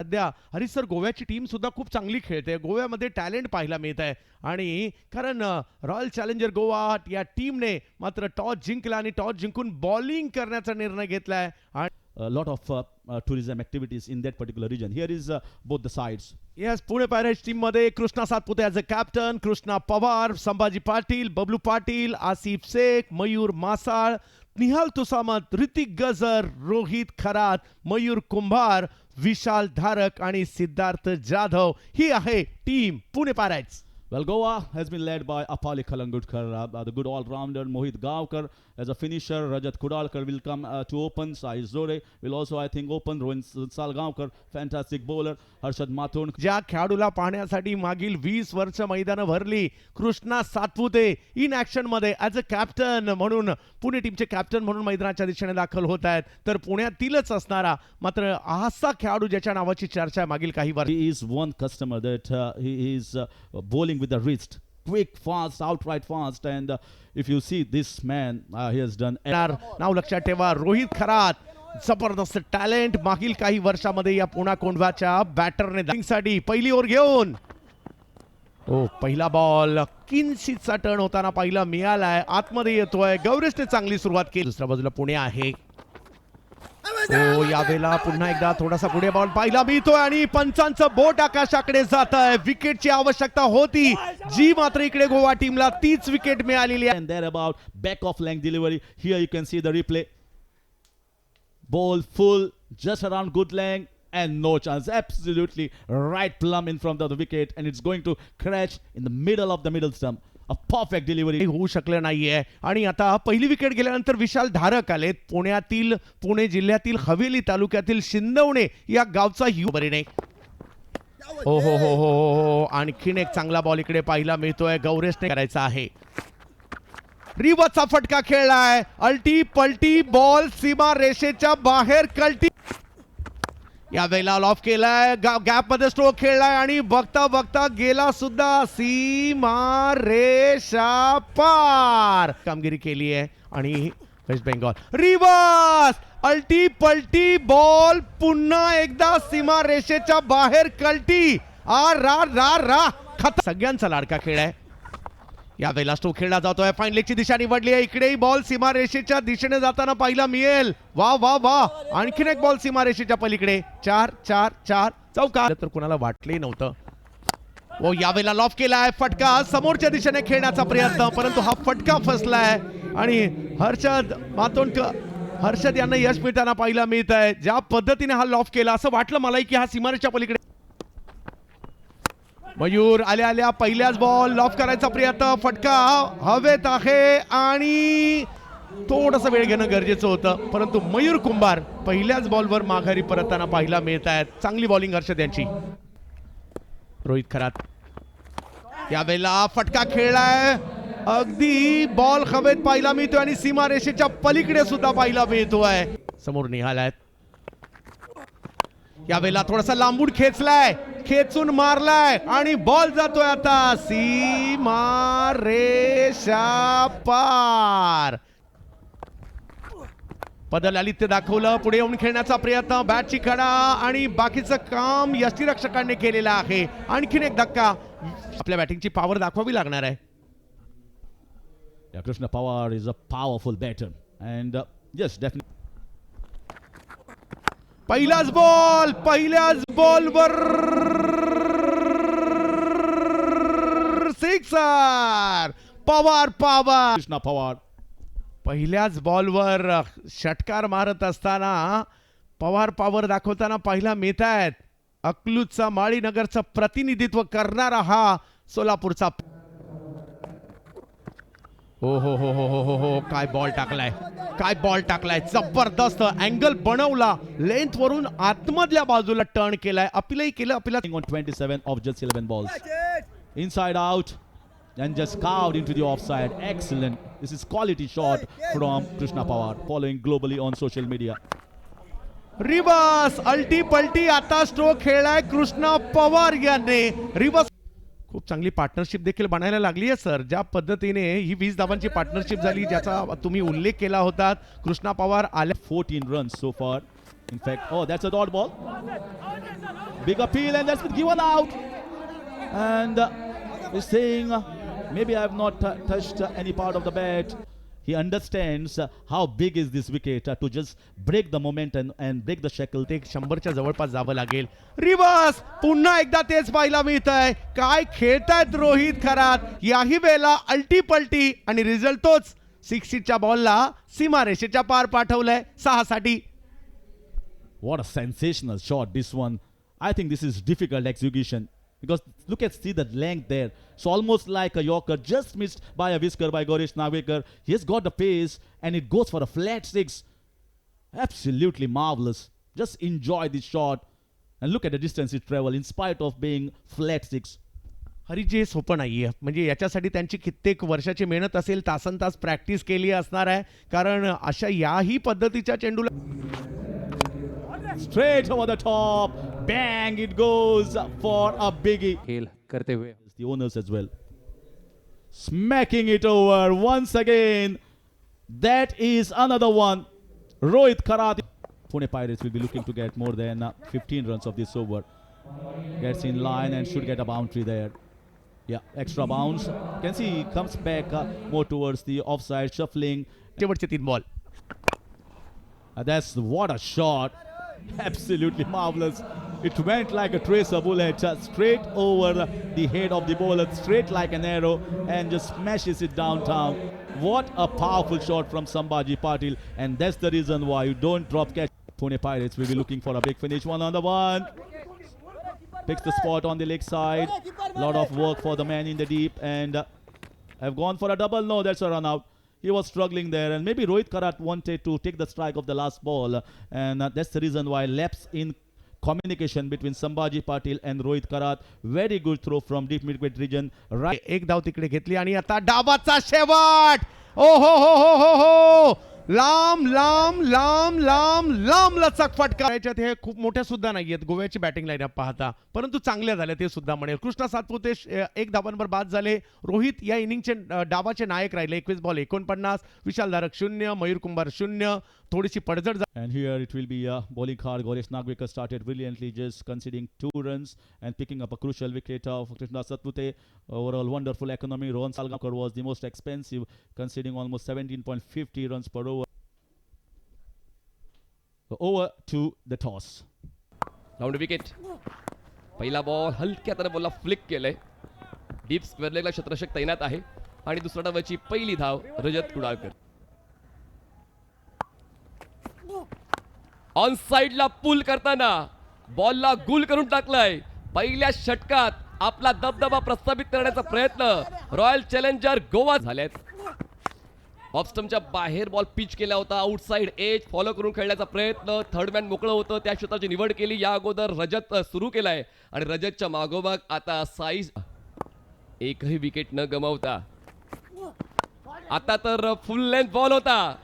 सध्या हरीश सर गोव्याची टीम सुद्धा खूप चांगली खेळते. गोव्यामध्ये टॅलेंट पाहायला मिळत आहे आणि कारण रॉयल चॅलेंजर गोवा या टीमने मात्र टॉस जिंकला आणि टॉस जिंकून बॉलिंग करण्याचा निर्णय घेतलाय आणि a lot of tourism activities in that particular region. Here is both the sides. Yes Pune Pirates team मध्ये Krishna Satpute as a captain, Krishna Pawar, Sambhaji Patil, Babloo Patil, Asif Shaikh, Mayur Masal, Nihal Tusamat, Hrithik Gajar, Rohit Kharat, Mayur कुंभार, विशाल धारक आणि सिद्धार्थ जाधव ही आहे team Pune pirates. Well, Goa has been led by Apali Kalangudkar, the good all-rounder, Mohit Gavkar as a finisher. Rajat Kudalkar will come to open. Sai Zore will also, I think, open. Rohin Salgaonkar, fantastic bowler. Harshad Mathur. ज्या खेळाडूला पाहण्यासाठी मागील 20 वर्ष मैदानं भरली, Krishna Satpute in action मध्ये as a captain म्हणून पुणे टीमचे कॅप्टन म्हणून मैदानाच्या दिशेने दाखल होत आहेत. तर पुण्यातीलच असणारा मात्र असा खेळाडू ज्याच्या नावाची चर्चा आहे मागील काही वर्ष. He is one customer that he is bowling with the wrist, quick, fast, outright fast, and if you see this man, he has done. नाव लक्षात ठेवा, रोहित खरात जबरदस्त टॅलेंट मागील काही वर्षामध्ये या पुणा कोंढवाच्या बॅटरने साठी पहिली ओव्हर घेऊन पहिला बॉल किंचितचा टर्न होताना पहिला मिळालाय, आतमध्ये येतोय. गौरेशने चांगली सुरुवात केली. दुसऱ्या बाजूला पुणे आहे. यावेळेला पुन्हा एकदा थोडासा पुढे बॉल पाहिला मिळतोय आणि पंचांचं बोट आकाशाकडे जात आहे. विकेटची आवश्यकता होती जी मात्र इकडे गोवा टीमला तीच विकेट मिळालेली आहे. And there about back of length delivery. Here you can see the replay. Ball full, just around good length and no chance. Absolutely right plumb in front of the wicket and it's going to crash in the middle of the middle stump. A perfect delivery. होऊ शकलं नाहीये आणि आता पहिली wicket गेल्यानंतर विशाल धारक आलेत. पुणे जिल्ह्यातील हवेली तालुक्यातील शिंदवणे या गावचा बरीने. हो आणखीन एक चांगला बॉल इकडे पाहिला मिळतोय. गौरेशने करायचा आहे. रिवर्सचा फटका खेळलाय. अल्टी पलटी बॉल सीमा रेषेच्या बाहेर कल्टी. यावेळेला ऑफ केलाय, गॅप मध्ये स्ट्रोक खेळलाय आणि बघता बघता गेला सुद्धा सीमा रेषा पार. कामगिरी केली आहे आणि वेस्ट बेंगॉल रिवर्स अल्टी पलटी बॉल पुन्हा एकदा सीमा रेषेच्या बाहेर कल्टी. सगळ्यांचा लाडका खेळ आहे. यावेळेला स्ट्रोक खेळला जातोय. फाईन लेगची दिशा निवडली आहे. इकडेही बॉल सीमा रेषेच्या दिशेने जाताना पाहिला मिळेल. वा वा वा आणखीन एक बॉल सीमा रेषेच्या पलीकडे. 4 चौका तर कुणाला वाटले नव्हतं. यावेळेला लॉफ केलाय. फटका समोरच्या दिशेने खेळण्याचा प्रयत्न परंतु हा फटका फसलाय आणि हर्षद यांना यश मिळताना पाहिला मिळत आहे. ज्या पद्धतीने हा लॉफ केला असं वाटलं मला की हा सीमारेषेच्या पलीकडे. मयूर आल्या पहिल्याच बॉल लॉफ करायचा प्रयत्न. फटका हवेत आहे आणि थोडासा वेळ घेणं गरजेचं होतं परंतु मयूर कुंभार पहिल्याच बॉलवर माघारी परतताना पाहायला मिळत आहेत. चांगली बॉलिंग हर्षद यांची. रोहित खरात यावेळेला फटका खेळलाय. अगदी बॉल हवेत पाहायला मिळतोय आणि सीमा रेषेच्या पलीकडे सुद्धा पाहायला मिळतोय. समोर निघालाय. यावेळेला थोडासा लांबून खेचून मारलाय आणि बॉल जातोय आता सीमा रेषा पार. बदल आली ते दाखवलं. पुढे येऊन खेळण्याचा प्रयत्न. बॅटची कडा आणि बाकीचं काम यष्टीरक्षकांनी केलेलं आहे. आणखीन एक धक्का. आपल्या बॅटिंगची पॉवर दाखवावी लागणार आहे. Yeah, Krishna Pawar is a powerful batter and yes, definitely. पहिल्याच बॉलवर सिक्सर. पवार Krishna Pawar पहिल्याच बॉलवर षटकार मारत असताना पॉवर दाखवताना पाहिला मिळत आहेत. अकलूजचा माळीनगरचं प्रतिनिधित्व करणारा हा सोलापूरचा. हो काय बॉल टाकलाय. जबरदस्त अँगल बनवला. लेंथ वरून आतमधल्या बाजूला टर्न केलाय. अपीलही केलं. on 27 of just 11 balls. Inside out and just carved into the offside. Excellent. This is quality shot from Krishna Pawar following globally on social media. Reverse अल्टी पलटी आता स्ट्रोक खेळलाय कृष्णा पवार यांनी. रिवर्स खूप चांगली पार्टनरशिप देखील बनायला लागली आहे सर. ज्या पद्धतीने ही 20 धावांची पार्टनरशिप झाली ज्याचा तुम्ही उल्लेख केला होता. कृष्णा पवार आल्या 14 runs so far In fact, oh, that's a dot ball. Big appeal, and that's been given out. And he's saying, maybe I have not touched any part of the bat. He understands how big is this wicket to just break the momentum and break the shackle. ते 100च्या जवळपास जावं लागेल. Reverse पुन्हा एकदा तेच पाहायला मिळतंय. काय खेळतायत रोहित खरात. याही वेळेला अल्टी पलटी आणि रिझल्ट तोच. 6च्या बॉलला सीमारेषेच्या पार पाठवलंय 6 साठी. What a sensational shot this one. I think this is difficult execution. Because see the length there. So almost like a Yorker, just missed by a whisker by Gaurish Nagwekar. He's got the pace and it goes for a flat 6. Absolutely marvelous. Just enjoy this shot and look at the distance it traveled in spite of being flat 6. हरिजे सोपं नाहीये. म्हणजे याच्यासाठी त्यांची कित्येक वर्षाची मेहनत असेल, तासनतास प्रॅक्टिस केली असणार आहे. कारण अशा याही पद्धतीच्या चेंडूला Straight over the top. Bang, it goes for a biggie. खेल करते हुए The owners as well. Smacking it over once again. That is another one. Rohit Kharat. Pune Pirates will be looking to get more than 15 runs of this over. Gets in line and should get a boundary there. Yeah, extra bounce. You can see he comes back more towards the offside, shuffling. शेवटचे 3 ball. That's what a shot. Absolutely marvelous. It went like a tracer bullet straight over the head of the bowler, straight like an arrow, and just smashes it downtown. What a powerful shot from Sambhaji Patil, and that's the reason why you don't drop catch. Pune Pirates will be looking for a big finish. 1 on the 1. Picks the spot on the leg side. Lot of work for the man in the deep, and have gone for a double. No, that's a run out. He was struggling there, and maybe Rohit Kharat wanted to take the strike of the last ball, and that's the reason why lapse in communication between Sambhaji Patil and Rohit Kharat. Very good throw from deep mid-wicket region. Right. एक धाव तिकडे घेतली आणि आता डावाचा शेवट. ओ हो हो हो हो हो. लांब लांब लांब लांब लांब लचक फटका. याच्यात हे खूप मोठ्या सुद्धा नाहीयेत गोव्याची बॅटिंग लाईनअप पाहता, परंतु चांगल्या झाल्या ते सुद्धा म्हणेल. कृष्णा सातपुते 1 धावांवर बाद झाले. रोहित या इनिंगचे डावाचे नायक राहिले. 21 बॉल 49. विशाल धारक 0, मयूर कुंभार 0. थोडीशी पडझड. And here it will be a bowling card. Gaurish Nagwekar started brilliantly, just conceding 2 runs and picking up a crucial wicket of Krishna Satpute. Overall wonderful economy. Rohan Salgaonkar was the most expensive, conceding almost 17.50 runs per over. So over to the toss. Round wicket. पहिला ball हलक्या त्याने बॉलला flick केलंय. Deep square लेगला क्षेत्ररक्षक तैनात आहे आणि दुसऱ्या डावाची पहिली धाव रजत कुडाळकर. ऑन साइडला पुल करताना बॉलला गुल करून टाकलाय. पहिल्या षटकात आपला दबदबा प्रस्थापित करण्याचा प्रयत्न रॉयल चॅलेंजर गोवा झालेत. ऑफस्टमच्या बाहेर बॉल पिच केला होता. आउटसाइड एज फॉलो करून खेळण्याचा प्रयत्न. थर्ड मॅन मोकळं होतं, त्या क्षेत्राची निवड केली. या अगोदर रजत सुरू केलाय आणि रजतच्या मागोमाग आता साईज. एकही विकेट न गमावता आता तर फुल लेंथ बॉल होता.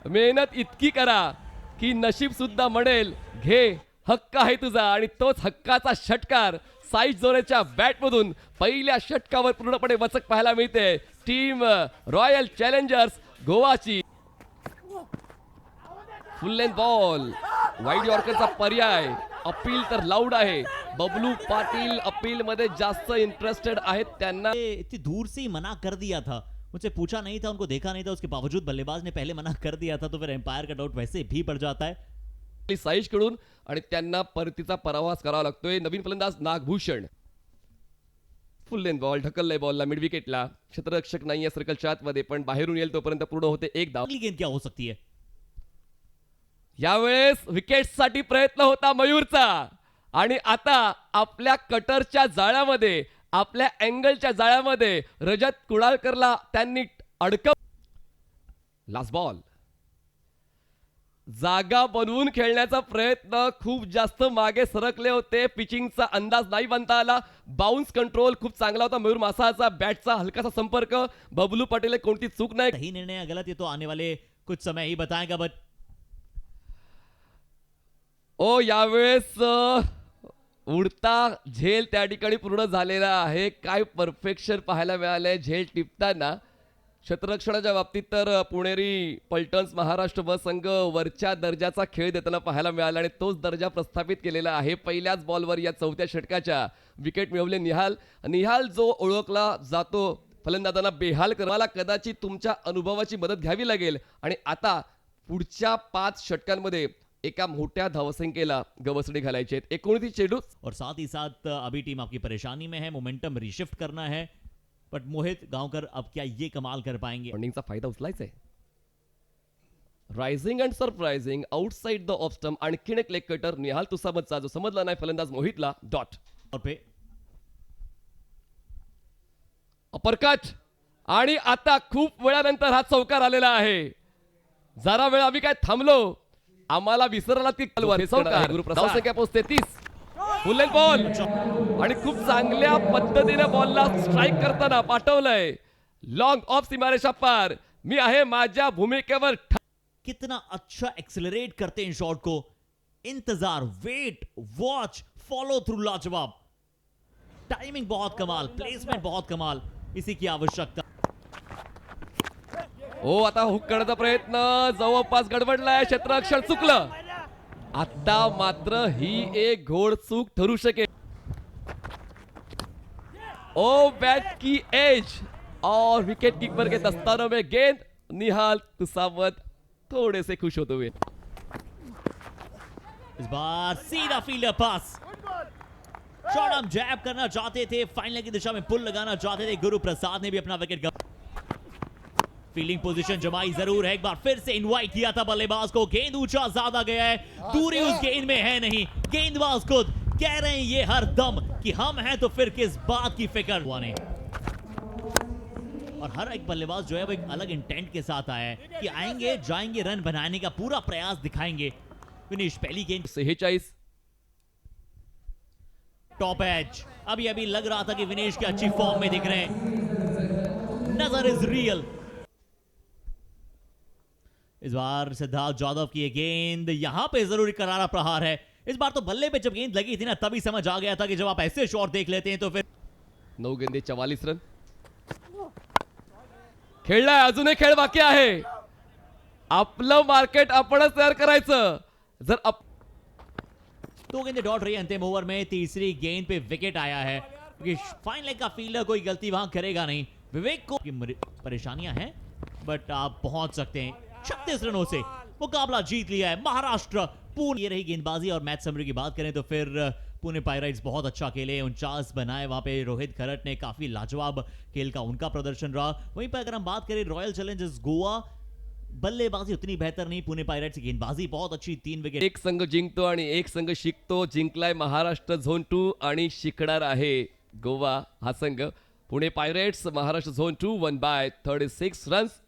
मेहनत इतकी करा की नशीब सुद्धा म्हणेल घे, हक्क आहे तुझा. आणि तोच हक्काचा षटकार साईज जोरेच्या बॅटमधून पहिल्या षटकावर पूर्णपणे वचक पाहायला मिळते टीम रॉयल चॅलेंजर्स गोवाची. फुल लेंथ बॉल, वाईड यॉर्करचा पर्याय. अपील तर लाऊड आहे. बबलू पाटील अपील मध्ये जास्त इंटरेस्टेड आहेत. त्यांना इतनी दूर से ही मना कर दिया था. मुझसे पूछा नहीं था, उनको देखा नहीं था, उसके बावजूद बल्लेबाज ने पहले मना कर दिया था, तो फिर एम्पायर का डाउट वैसे भी बढ़ जाता है. साईज कडून आणि त्यांना परतीचा पराभव करावा लागतोय. नवीन फलंदाज नागभूषण. फुल लेंथ बॉल ढकललाय बॉलला मिड विकेटला. क्षेत्ररक्षक नाहीये सर्कलच्या आतमध्ये, पण बाहेरून येईल तोपर्यंत पूर्ण होते 1 धाव. अगली गेंद क्या हो सकती है? यावेळेस विकेटसाठी प्रयत्न होता मयूरचा आणि आता आपल्या कटरच्या जाळ्यामध्ये, आपल्या अँगलच्या जाळ्यामध्ये रजत कुडाळकरला त्यांनी अडकव. Last ball. जागा बनवून खेळण्याचा प्रयत्न. खूप जास्त मागे सरकले होते. पिचिंगचा अंदाज नाही बांधता आला. बाउन्स कंट्रोल खूप चांगला होता मयूर मासाचा. बॅटचा हलकासा संपर्क. बबलू पटेल कोणती चूक नाही. सही निर्णय गलत ये तो आने वाले कुछ समय ही बताएगा. बट ओ यावेळेस उडता झेल त्या ठिकाणी पूर्ण झालेला आहे. काय परफेक्शन पाहायला मिळालंय झेल टिपताना. क्षेत्ररक्षणाच्या बाबतीत तर पुणेरी पलटन्स महाराष्ट्र व संघ वरच्या दर्जाचा खेळ देताना पाहायला मिळाला आणि तोच दर्जा प्रस्थापित केलेला आहे. पहिल्याच बॉलवर या 4थ्या षटकाच्या विकेट मिळवले निहाल जो ओळखला जातो फलंदाजांना बेहाल करायला कदाचित तुमच्या अनुभवाची मदत घ्यावी लागेल आणि आता पुढच्या 5 षटकांमध्ये एका मोठ्या धावसंख्येला गवसणी घालायचे आहेत. 29 चेंडू और साथ ही साथ अभी टीम आपकी परेशानी में है, मोमेंटम रीशिफ्ट करना है, बट मोहित गांवकर अब क्या ये कमाल कर पाएंगे? रनिंगचा फायदा उचलायचा आहे. Rising and surprising outside the off stump आणखीन एक लेग कटर निहाल तुसामतचा जो समजला नाही फलंदाज मोहितला डॉट और पे अपरकट आणि आता खूप वेळानंतर हा चौकार आलेला आहे. जरा वेळ आम्ही काय थांबलो, आम्हाला विसरला ती धावसंख्या पोहोचते 30. फुल अँड बॉल आणि खूप चांगल्या पद्धतीने बॉलला स्ट्राईक करताना पाठवलंय लॉंग ऑफ सीमारेषा पार. मी आहे माझ्या भूमिकेवर कितना अच्छा एक्सेलरेट करते हैं इन शॉट को. इंतजार, वेट, वॉच, फॉलो थ्रू लाजवाब. टाइमिंग बहुत कमाल, प्लेसमेंट बहुत कमाल. इसी की आवश्यकता. हो आता हुक करण्याचा प्रयत्न जवळपास गडबडलाय, क्षेत्ररक्षण चुकलं. आता मात्र ही एक घोड चूक ठरू शकेल. ओ बैट की एज और विकेट कीपर के दस्तानों में गेंद. निहाल तुसामत थोड़े से खुश होते हुए इस बार सीधा फील्डर पास. शॉट हम जैब करना चाहते थे, फाइनल की दिशा में पुल लगाना चाहते थे. गुरु प्रसाद ने भी अपना विकेट फील्डिंग पोजीशन जमाई जरूर है. एक बार फिर से इनवाइट किया था बल्लेबाज को. गेंद ऊंचा ज्यादा गया है, दूरी उस गेंद में है नहीं. गेंदबाज खुद कह रहे हैं ये हर दम कि हम हैं तो फिर किस बात की फिक्र हुआ नहीं. और हर एक बल्लेबाज जो है वो एक अलग इंटेंट के साथ आया है कि आएंगे जाएंगे, रन बनाने का पूरा प्रयास दिखाएंगे. फिनिश पहली गेंद 46. Top edge. अभी अभी लग रहा था कि विनेश के अच्छी फॉर्म में दिख रहे हैं. नजर इज रियल. इस बार सिद्धार्थ जाधव की ये गेंद यहां पे जरूरी करारा प्रहार है. इस बार तो बल्ले पे जब गेंद लगी थी ना तभी समझ आ गया था कि जब आप ऐसे शॉट देख लेते हैं तो फिर 9 गेंदे 44 रन. खेळलाय, अजूनही खेळ बाकी आहे. आपलं मार्केट आपणच तयार करायचं. जर 2 गेंदें डॉट रही अंतिम ओवर में. तीसरी गेंद पे विकेट आया है क्योंकि फाइनल का फील्डर कोई गलती वहां करेगा नहीं. विवेक को परेशानियां हैं बट आप पहुंच सकते हैं. 36 रनों से मुकाबला जीत लिया है महाराष्ट्र. पुणे ये रही गेंदबाजी. और मैच समरी की बात करें तो फिर पुणे पायरेट्स बहुत अच्छा खेले, 49 बनाए. वहां पे रोहित खरट ने काफी लाजवाब खेल का उनका प्रदर्शन रहा. वहीं पर अगर हम बात करें रॉयल चैलेंजर्स गोवा, बल्लेबाजी उतनी बेहतर नहीं. पुणे पायरेट्स की गेंदबाजी बहुत अच्छी. 3 विकेट. एक संघ जिंकतो आणि एक संघ शिकतो. जिंकलाय महाराष्ट्र झोन 2 आणि शिकणार आहे गोवा हा संघ. Pune pirates Maharashtra zone 2 won by 36 runs.